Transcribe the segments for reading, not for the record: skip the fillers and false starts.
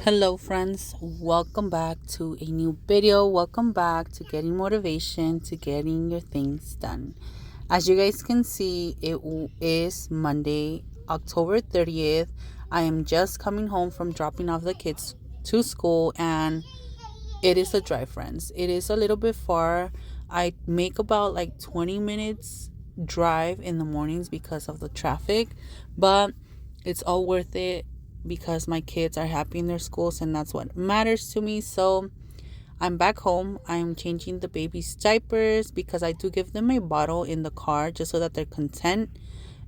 Hello friends, welcome back to a new video. Welcome back to getting motivation to getting your things done. As you guys can see, is Monday, October 30th. I am just coming home from dropping off the kids to school, and it is a drive, friends. It is a little bit far. I make about like 20 minutes drive in the mornings because of the traffic, but it's all worth it because my kids are happy in their schools, and that's what matters to me. So I'm back home. I'm changing the baby's diapers because I do give them a bottle in the car just so that they're content.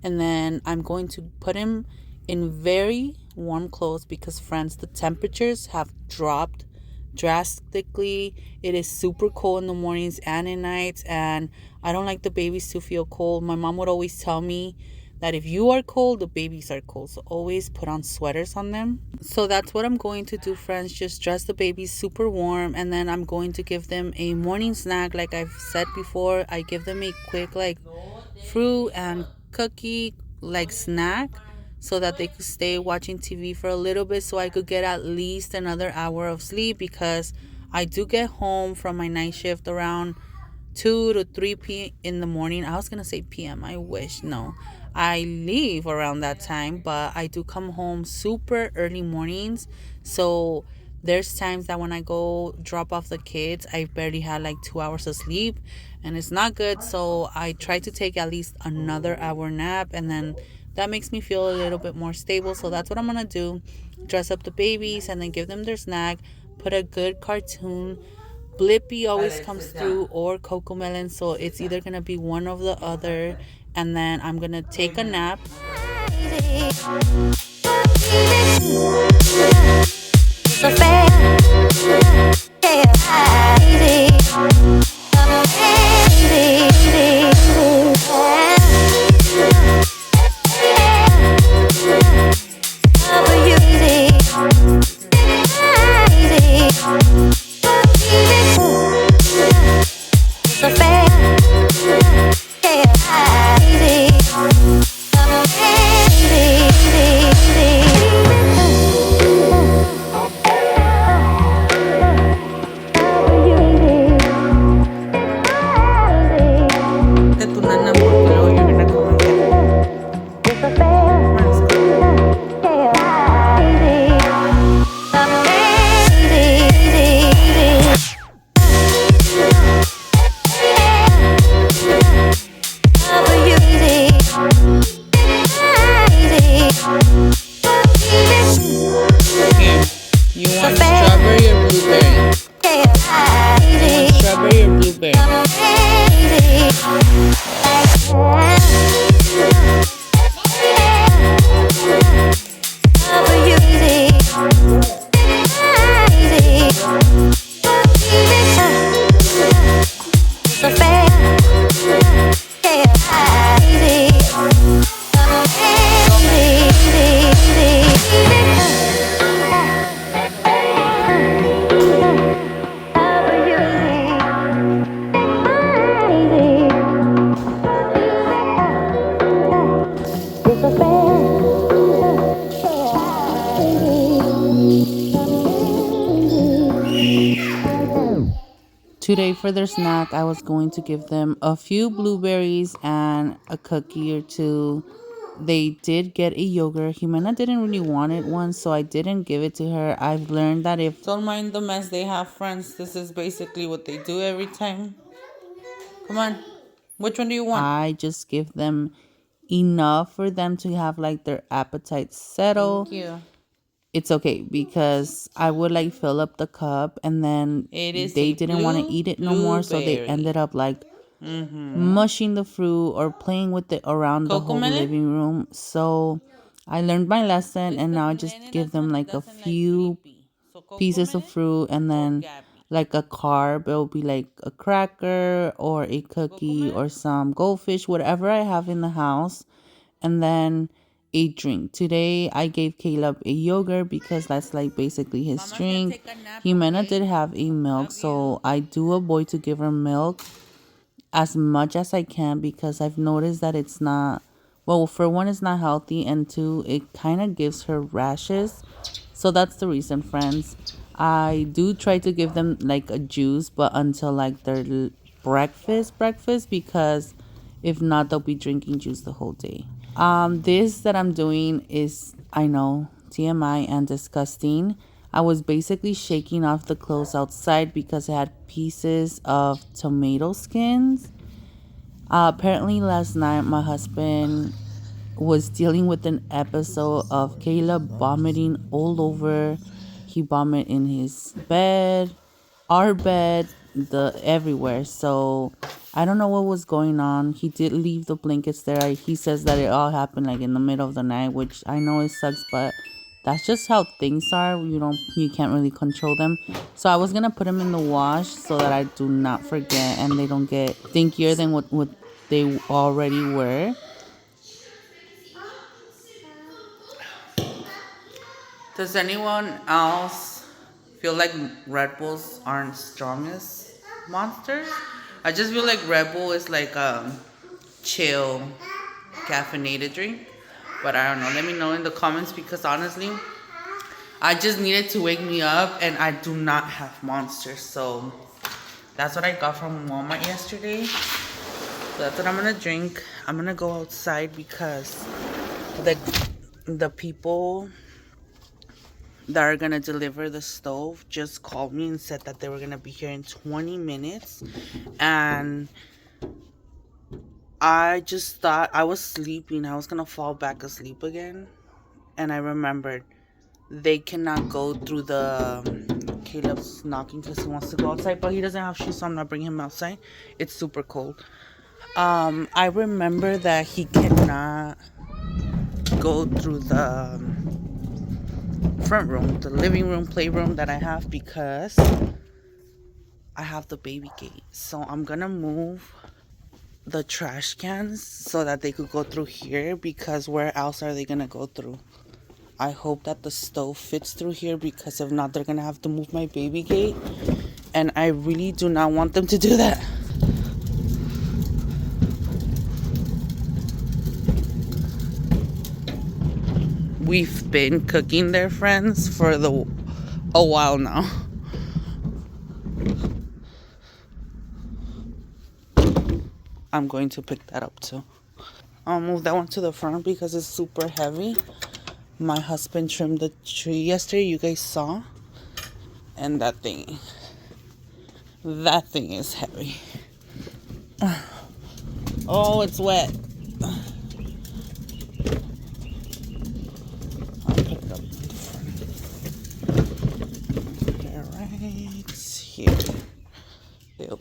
And then I'm going to put him in very warm clothes because, friends, the temperatures have dropped drastically. It is super cold in the mornings and at nights, and I don't like the babies to feel cold. My mom would always tell me that if you are cold, the babies are cold, so always put on sweaters on them. So that's what I'm going to do, friends. Just dress the babies super warm, and then I'm going to give them a morning snack. Like I've said before, I give them a quick like fruit and cookie like snack so that they could stay watching TV for a little bit, so I could get at least another hour of sleep, because I do get home from my night shift around 2 to 3 p in the morning. I was gonna say PM. I wish. No, I leave around that time, but I do come home super early mornings. So there's times that when I go drop off the kids, I barely had like 2 hours of sleep, and it's not good. So I try to take at least another hour nap, and then that makes me feel a little bit more stable. So that's what I'm gonna do: dress up the babies and then give them their snack, put a good cartoon. Blippi always comes through, or Coco Melon, so it's either gonna be one of the other, and then I'm gonna take a nap. De tu nana, porque luego you're gonna come and get it. Come on, let's go. Here, you want strawberry or blueberry? You want strawberry or blueberry? Today for their snack, I was going to give them a few blueberries and a cookie or two. They did get a yogurt. Jimena didn't really want it one, so I didn't give it to her. I've learned that if don't mind the mess they have, friends. This is basically what they do every time. Come on. Which one do you want? I just give them enough for them to have like their appetite settle. Thank you. It's okay because I would like fill up the cup, and then they didn't want to eat it no more, so they ended up like mushing the fruit or playing with it around the whole living room. So I learned my lesson, and now I just give them like a few pieces of fruit, and then like a carb. It will be like a cracker or a cookie or some goldfish, whatever I have in the house, and then a drink. Today I gave Caleb a yogurt because that's like basically his drink. Jimena did have a milk, so I do avoid to give her milk. as much as I can because I've noticed that it's not, well, for one, it's not healthy, and two, it kind of gives her rashes. So that's the reason, friends. I do try to give them like a juice, but until like their breakfast, because if not, they'll be drinking juice the whole day. This that I'm doing is, I know, TMI and disgusting. I was basically shaking off the clothes outside because it had pieces of tomato skins. Apparently, last night my husband was dealing with an episode of Caleb vomiting all over. He vomited in his bed, our bed, the everywhere. So I don't know what was going on. He did leave the blankets there. He says that it all happened like in the middle of the night, which I know it sucks, but that's just how things are. You can't really control them. So I was gonna put them in the wash so that I do not forget and they don't get stinkier than what they already were. Does anyone else feel like Red Bulls aren't strongest monsters? I just feel like Red Bull is like a chill, caffeinated drink. But I don't know. Let me know in the comments because honestly, I just needed to wake me up and I do not have monsters. So that's what I got from Walmart yesterday. So that's what I'm gonna drink. I'm gonna go outside because the the people that are gonna deliver the stove just called me and said that they were gonna be here in 20 minutes, and I just thought I was sleeping. I was gonna fall back asleep again, and I remembered they cannot go through the Caleb's knocking because he wants to go outside, but he doesn't have shoes, so I'm not bringing him outside. It's super cold. I remember that he cannot go through the front room, the living room, playroom that I have because I have the baby gate. So I'm gonna move the trash cans so that they could go through here because where else are they gonna go through? I hope that the stove fits through here because if not, they're gonna have to move my baby gate. And I really do not want them to do that. We've been cooking their friends for a while now. I'm going to pick that up too. I'll move that one to the front because it's super heavy. My husband trimmed the tree yesterday, you guys saw. And that thing is heavy. Oh, it's wet. I'll pick it up in the front. They're right here. Ew.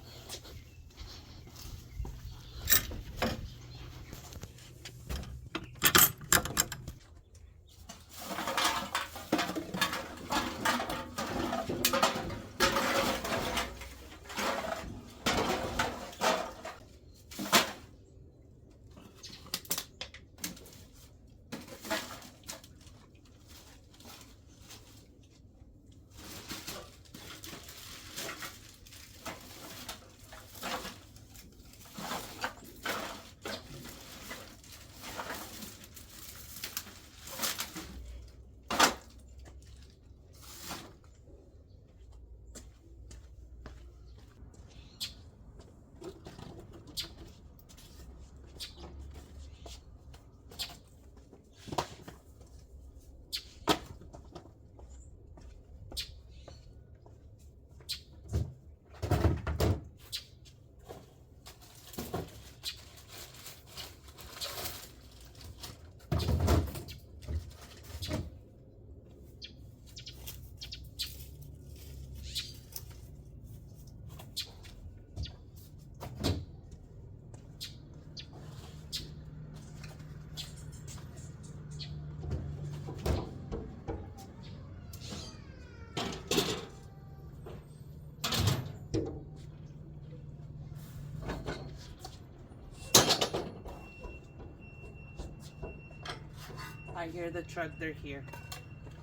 I hear the truck, they're here.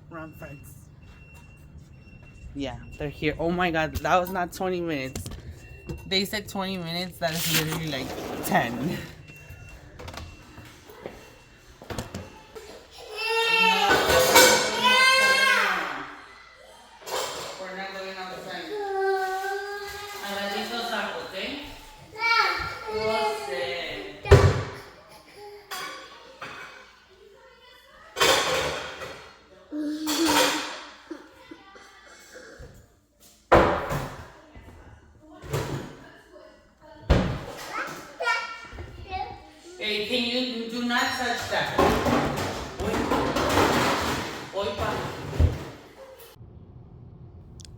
Run, friends. Yeah, they're here. Oh my god, that was not 20 minutes. They said 20 minutes. That is literally like 10. Hey, can you do not touch that?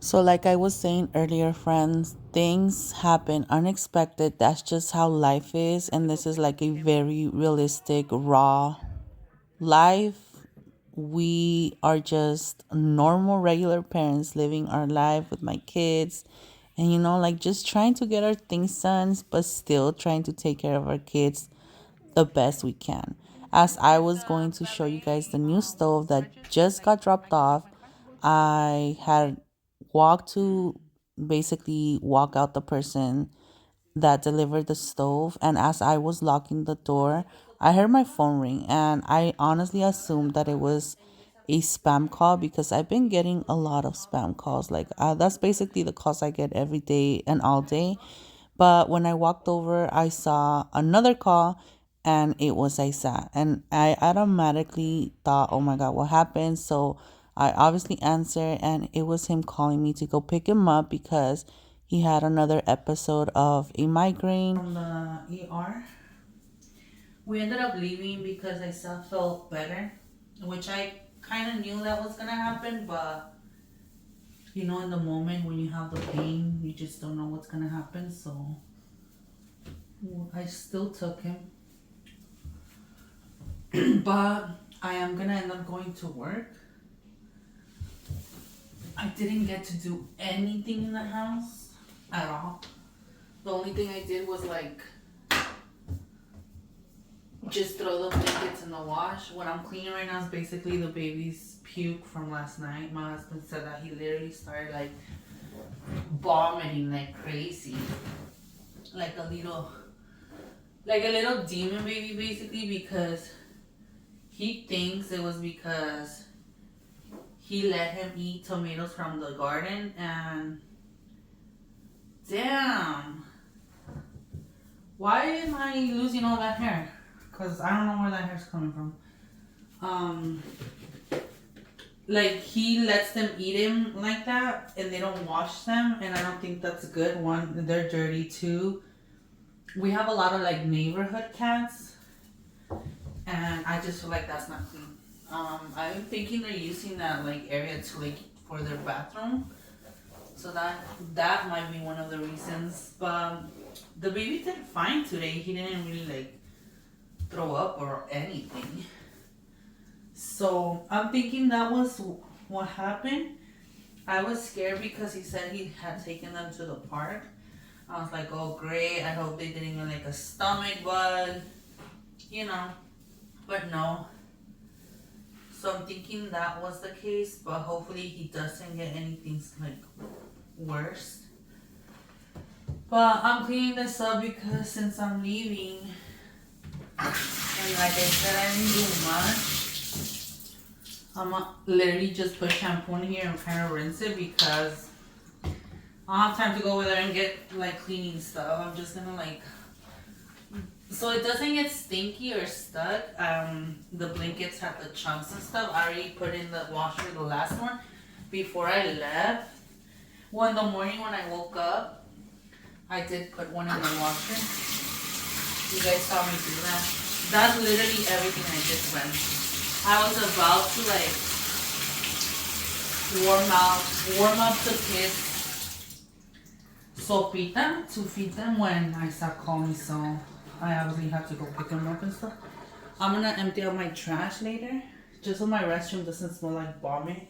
So, like I was saying earlier, friends, things happen unexpected. That's just how life is. And this is like a very realistic, raw life. We are just normal, regular parents living our life with my kids. And, like just trying to get our things done, but still trying to take care of our kids the best we can. As I was going to show you guys the new stove that just got dropped off, I had walked to basically walk out the person that delivered the stove, and as I was locking the door, I heard my phone ring, and I honestly assumed that it was a spam call because I've been getting a lot of spam calls. Like that's basically the calls I get every day and all day. But when I walked over, I saw another call and it was Isa. And I automatically thought, oh my God, what happened? So I obviously answered, and it was him calling me to go pick him up because he had another episode of a migraine from the ER. We ended up leaving because Isa felt better, which I kind of knew that was going to happen, but in the moment when you have the pain, you just don't know what's going to happen. So I still took him. But I am going to end up going to work. I didn't get to do anything in the house at all. The only thing I did was just throw the blankets in the wash. What I'm cleaning right now is basically the baby's puke from last night. My husband said that he literally started vomiting like crazy. Like a little demon baby basically, because he thinks it was because he let him eat tomatoes from the garden, and damn, why am I losing all that hair? Because I don't know where that hair's coming from. He lets them eat him like that, and they don't wash them, and I don't think that's good. One, they're dirty. Two, we have a lot of neighborhood cats, and I just feel like that's not clean. I'm thinking they're using that area to for their bathroom, so that might be one of the reasons. But the baby did fine today. He didn't really throw up or anything. So I'm thinking that was what happened. I was scared because he said he had taken them to the park. I was like, oh great, I hope they didn't get a stomach bug, but no. So I'm thinking that was the case, but hopefully he doesn't get anything worse. But I'm cleaning this up because since I'm leaving, and like I said, I didn't do much. I'm gonna literally just put shampoo in here and kind of rinse it because I don't have time to go over there and get cleaning stuff. I'm just gonna so it doesn't get stinky or stuck. The blankets have the chunks and stuff. I already put in the washer, the last one, before I left. Well, in the morning when I woke up, I did put one in the washer. You guys saw me do that. That's literally everything I did, friends. I was about to warm up the kids' sopita to feed them when Isaac called me, so I obviously have to go pick them up and stuff. I'm gonna empty out my trash later, just so my restroom doesn't smell like vomit.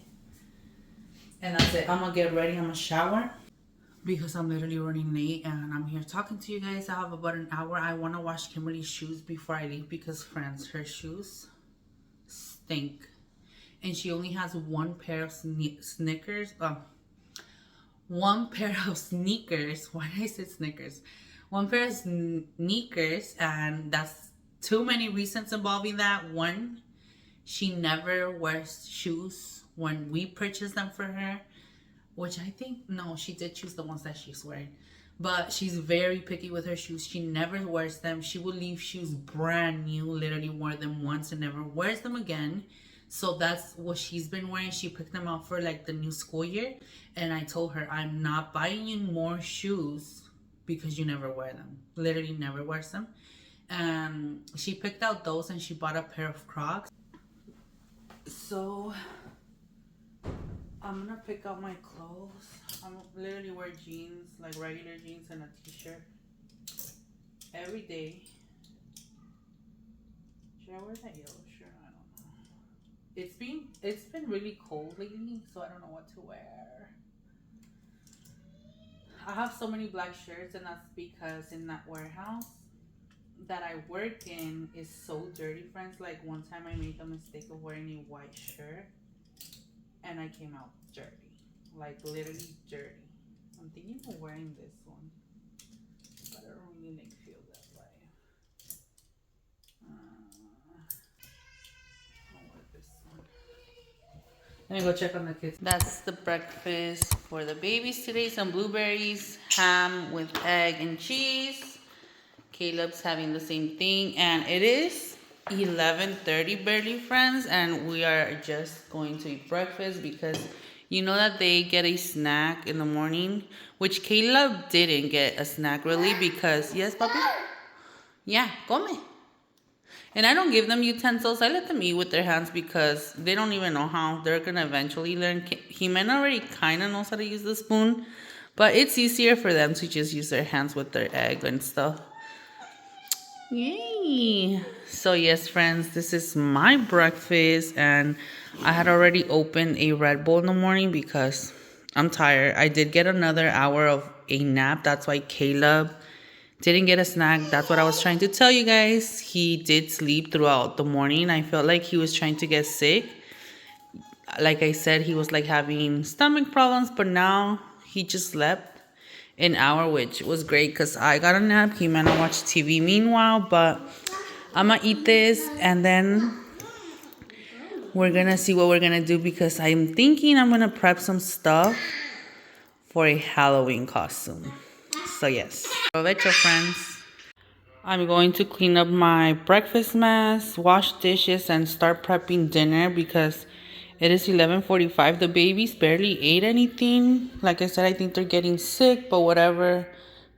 And that's it. I'm gonna get ready. I'm gonna shower because I'm literally running late and I'm here talking to you guys. I have about an hour. I want to wash Kimberly's shoes before I leave because, friends, her shoes stink, and she only has one pair of Snickers, one pair of sneakers. Why did I say sneakers? One pair of sneakers, and that's too many reasons involving that. One, she never wears shoes when we purchase them for her, which I think, no, she did choose the ones that she's wearing. But she's very picky with her shoes. She never wears them. She will leave shoes brand new, literally wore them once and never wears them again. So that's what she's been wearing. She picked them out for like the new school year. And I told her, I'm not buying you more shoes because you never wear them. Literally never wears them. And she picked out those and she bought a pair of Crocs. So I'm gonna pick out my clothes. I'm literally wear jeans, like regular jeans and a t-shirt every day. Should I wear that yellow shirt? I don't know. It's been really cold lately, so I don't know what to wear. I have so many black shirts, and that's because in that warehouse that I work in is so dirty, friends. Like one time I made the mistake of wearing a white shirt and I came out dirty, like literally dirty. I'm thinking of wearing this one, but I don't really feel that way. I'll wear this one. Let me go check on the kids. That's the breakfast for the babies today. Some blueberries, ham with egg and cheese. Caleb's having the same thing, and it is 11:30 barely, friends, and we are just going to eat breakfast because you know that they get a snack in the morning, which Caleb didn't get a snack really because, yes, papi? Yeah, come. And I don't give them utensils. I let them eat with their hands because they don't even know how. They're going to eventually learn. He-Man already kind of knows how to use the spoon, but it's easier for them to just use their hands with their egg and stuff. Yay! So yes, friends, this is my breakfast, and I had already opened a Red Bull in the morning because I'm tired. I did get another hour of a nap. That's why Caleb didn't get a snack. That's what I was trying to tell you guys. He did sleep throughout the morning. I felt like he was trying to get sick. Like I said, he was like having stomach problems, but now he just slept an hour, which was great because I got a nap. He might not watch TV meanwhile, but I'm gonna eat this and then we're gonna see what we're gonna do because I'm thinking I'm gonna prep some stuff for a Halloween costume. So yes, provecho, friends. I'm going to clean up my breakfast mess, wash dishes, and start prepping dinner because it is 11:45. The babies barely ate anything. Like I said, I think they're getting sick, but whatever.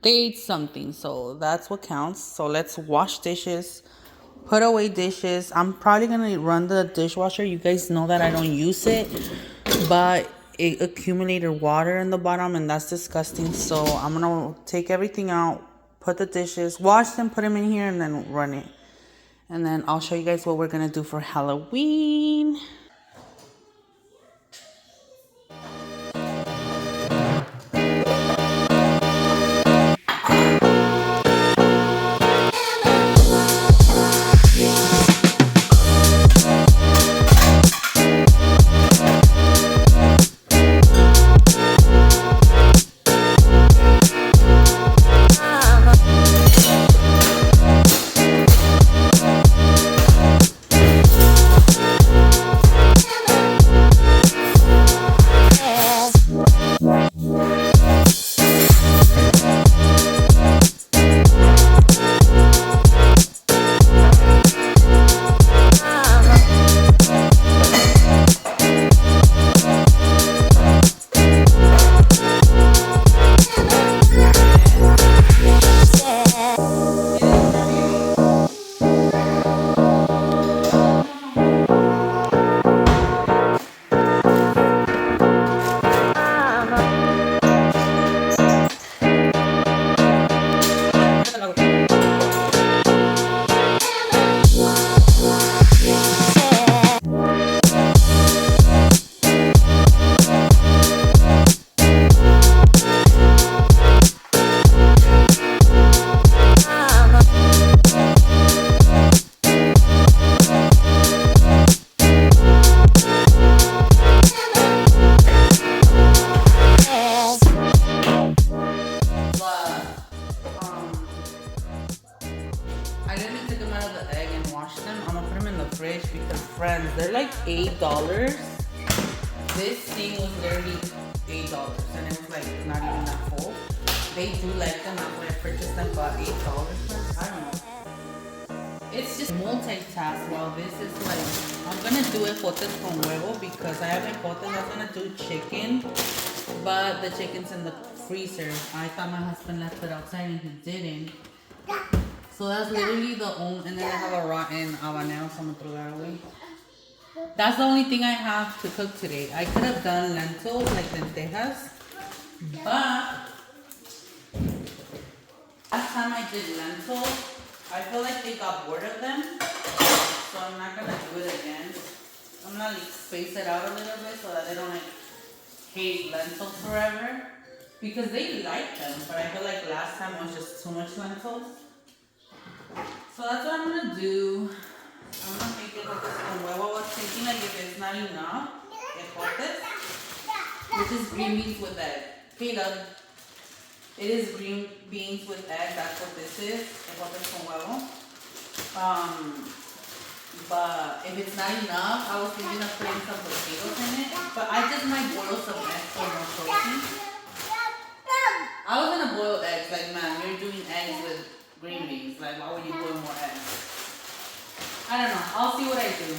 They ate something, so that's what counts. So let's wash dishes, put away dishes. I'm probably going to run the dishwasher. You guys know that I don't use it, but it accumulated water in the bottom, and that's disgusting. So I'm going to take everything out, put the dishes, wash them, put them in here, and then run it. And then I'll show you guys what we're going to do for Halloween. I literally took them out of the egg and washed them. I'm gonna put them in the fridge because, friends, they're like $8. This thing was literally $8 and it was like not even that full. They do like them. That's why I purchased them for $8. I don't know. It's just multitask while this is like, I'm gonna do ejotes con huevo because I have ejotes. I was gonna do chicken, but the chicken's in the freezer. I thought my husband left it outside and he didn't. So that's literally the only, and then I have a rotten habanero, so I'm gonna throw that away. That's the only thing I have to cook today. I could have done lentils, like lentejas, but last time I did lentils, I feel like they got bored of them, so I'm not gonna do it again. I'm gonna like space it out a little bit so that they don't like hate lentils forever, because they like them, but I feel like last time was just too much lentils. So that's what I'm gonna do. I'm gonna make it with this con huevo. I was thinking like if it's not enough, ejotes, which is green beans with egg. Caleb, it is green beans with egg. That's what this is, ejotes con huevo. But if it's not enough, I was thinking of putting some potatoes in it. But I just might boil some eggs for more protein. I was gonna boil eggs. Like, man, you're doing eggs with green beans. Like, why would you boil more eggs? I don't know. I'll see what I do.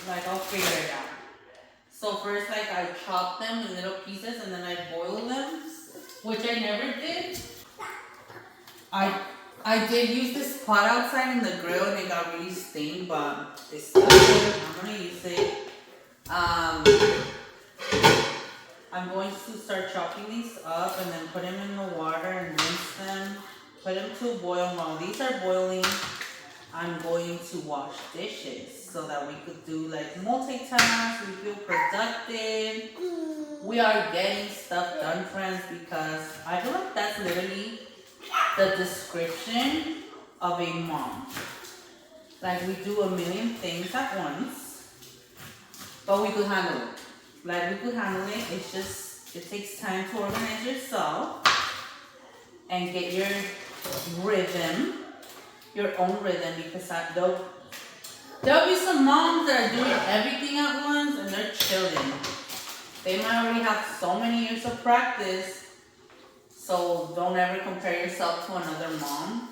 Like, I'll figure it out. So first, like, I chop them in little pieces and then I boil them, which I never did. I did use this pot outside in the grill and it got really stained, but it's still good. I'm gonna use it. I'm going to start chopping these up and then put them in the water and rinse them. Put them to boil. While these are boiling, I'm going to wash dishes so that we could do like multitask. We feel productive. We are getting stuff done, friends, because I feel like that's literally the description of a mom. Like, we do a million things at once, but we could handle it. Like, we could handle it. It's just, it takes time to organize yourself and get your rhythm, your own rhythm, because there'll be some moms that are doing everything at once and they're chilling. They might already have so many years of practice. So don't ever compare yourself to another mom.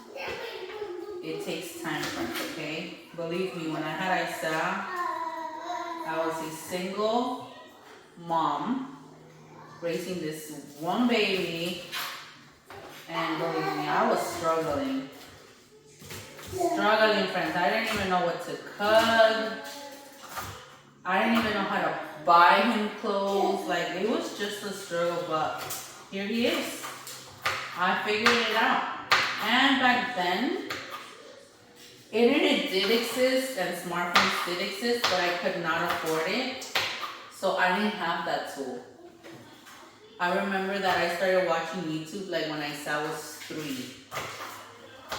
It takes time, friends, okay? Believe me, when I had Isaiah, I was a single mom raising this one baby. And believe me, I was struggling. Struggling, friends. I didn't even know what to cook. I didn't even know how to buy him clothes. Like, it was just a struggle, but here he is. I figured it out. And back then, internet did exist and smartphones did exist, but I could not afford it. So I didn't have that tool. I remember that I started watching YouTube like when I was 3.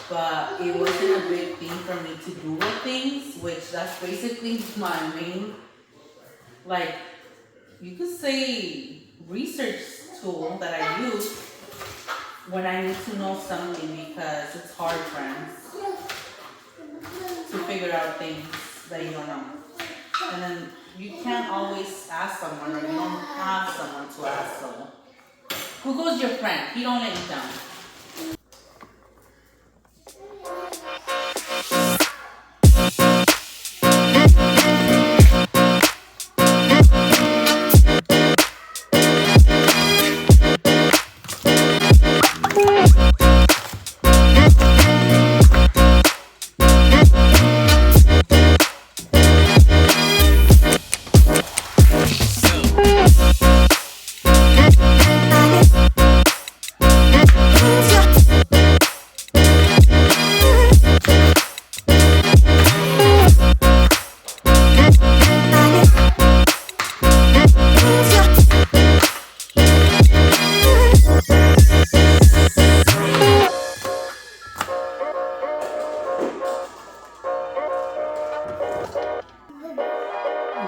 But it wasn't a big thing for me to Google things, which that's basically my main, like, you could say research tool that I use when I need to know something, because it's hard, friends, to figure out things that you don't know. And then you can't always ask someone, or you don't have someone to ask. So Google's your friend. He don't let you down.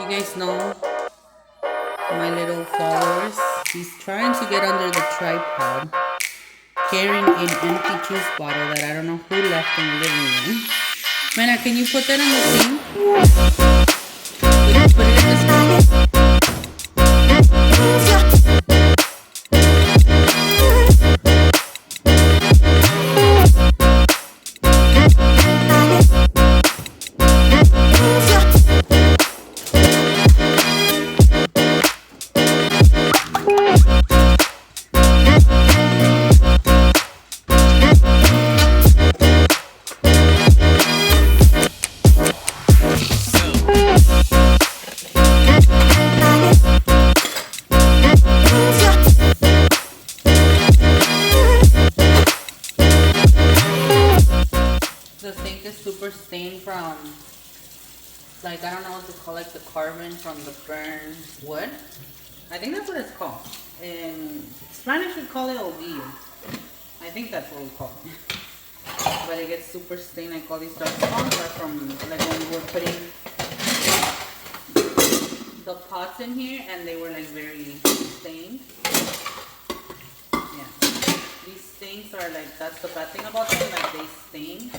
You guys know my little followers. He's trying to get under the tripod, carrying an empty juice bottle that I don't know who left in the living room. Mena, can you put that in the thing? Put it in this one. The sink is super stained from, like, I don't know what to call, like the carbon from the burned wood. I think that's what it's called. In Spanish, we call it ovillo. I think that's what we call it. But it gets super stained, like all these dark spots are from, like, when we were putting the pots in here and they were like very stained. Yeah. These stains are like, that's the bad thing about them, like they stain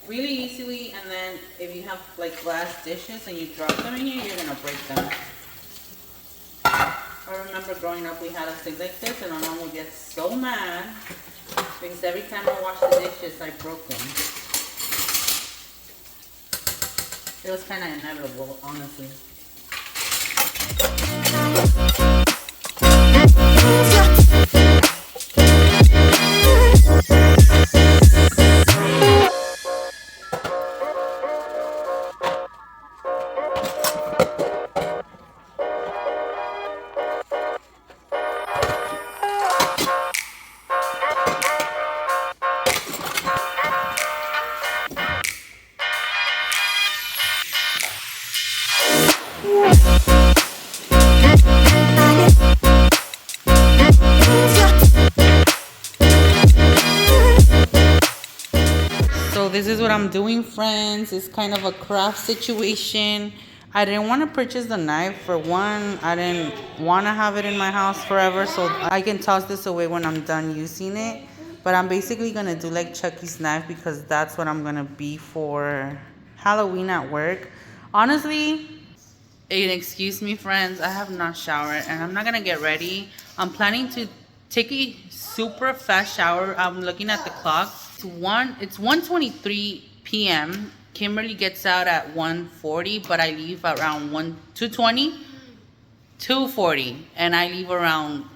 really easily, and then if you have like glass dishes and you drop them in here, you're gonna break them. I remember growing up we had a sink like this and my mom would get so mad because every time I washed the dishes I broke them. It was kind of inevitable, honestly. So this is what I'm doing, friends. It's kind of a craft situation. I didn't want to purchase the knife. For one, I didn't want to have it in my house forever, so I can toss this away when I'm done using it. But I'm basically going to do like Chucky's knife because that's what I'm going to be for Halloween at work. Honestly, excuse me, friends, I have not showered and I'm not going to get ready. I'm planning to take a super fast shower. I'm looking at the clock. It's 1:23 p.m. Kimberly gets out at 1:40, but I leave around 2:40, and I leave around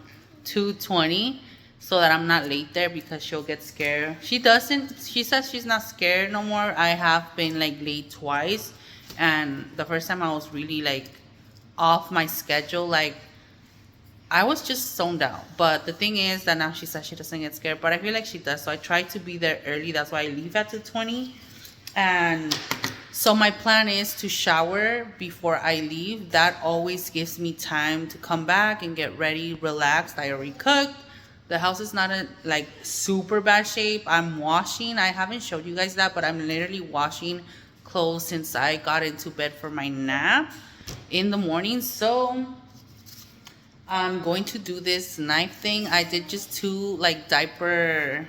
2:20 so that I'm not late there because she'll get scared. She says she's not scared no more. I have been like late twice, and the first time I was really like off my schedule, like I was just zoned out. But the thing is that now she says she doesn't get scared, but I feel like she does. So I try to be there early. That's why I leave at 2:20. And so my plan is to shower before I leave. That always gives me time to come back and get ready, relaxed. I already cooked. The house is not in like super bad shape. I'm washing. I haven't showed you guys that, but I'm literally washing clothes since I got into bed for my nap in the morning. So I'm going to do this knife thing. I did just 2 like diaper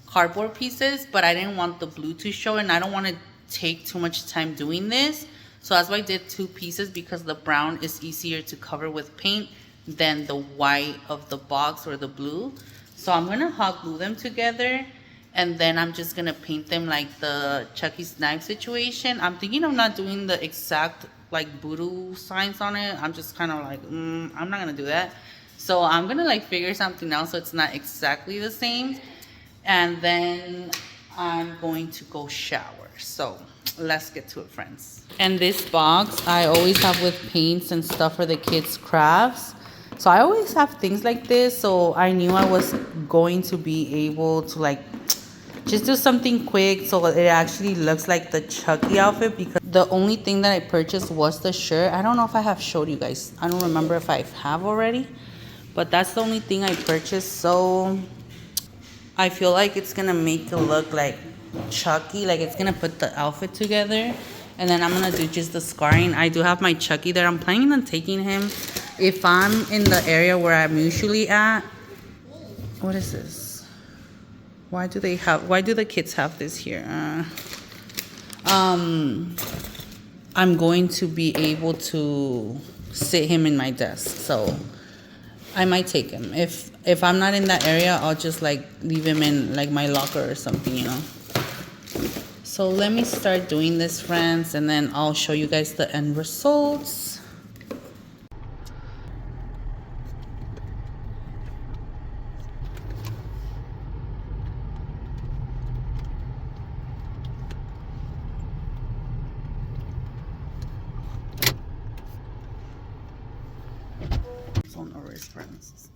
cardboard pieces, but I didn't want the blue to show and I don't want to take too much time doing this. So that's why I did 2 pieces, because the brown is easier to cover with paint than the white of the box or the blue. So I'm going to hot glue them together and then I'm just going to paint them like the Chucky's knife situation. I'm thinking of not doing the exact like voodoo signs on it. I'm just kind of like, I'm not gonna do that. So I'm gonna like figure something out so it's not exactly the same. And then I'm going to go shower. So let's get to it, friends. And this box I always have with paints and stuff for the kids' crafts. So I always have things like this. So I knew I was going to be able to like just do something quick so it actually looks like the Chucky outfit, because the only thing that I purchased was the shirt. I don't know if I have showed you guys. I don't remember if I have already, but that's the only thing I purchased. So I feel like it's gonna make it look like Chucky, like it's gonna put the outfit together. And then I'm gonna do just the scarring. I do have my Chucky there. I'm planning on taking him if I'm in the area where I'm usually at. What is this? Why do the kids have this here? I'm going to be able to sit him in my desk. So I might take him. If I'm not in that area, I'll just like leave him in like my locker or something, you know. So let me start doing this, friends, and then I'll show you guys the end results. So no worries, friends.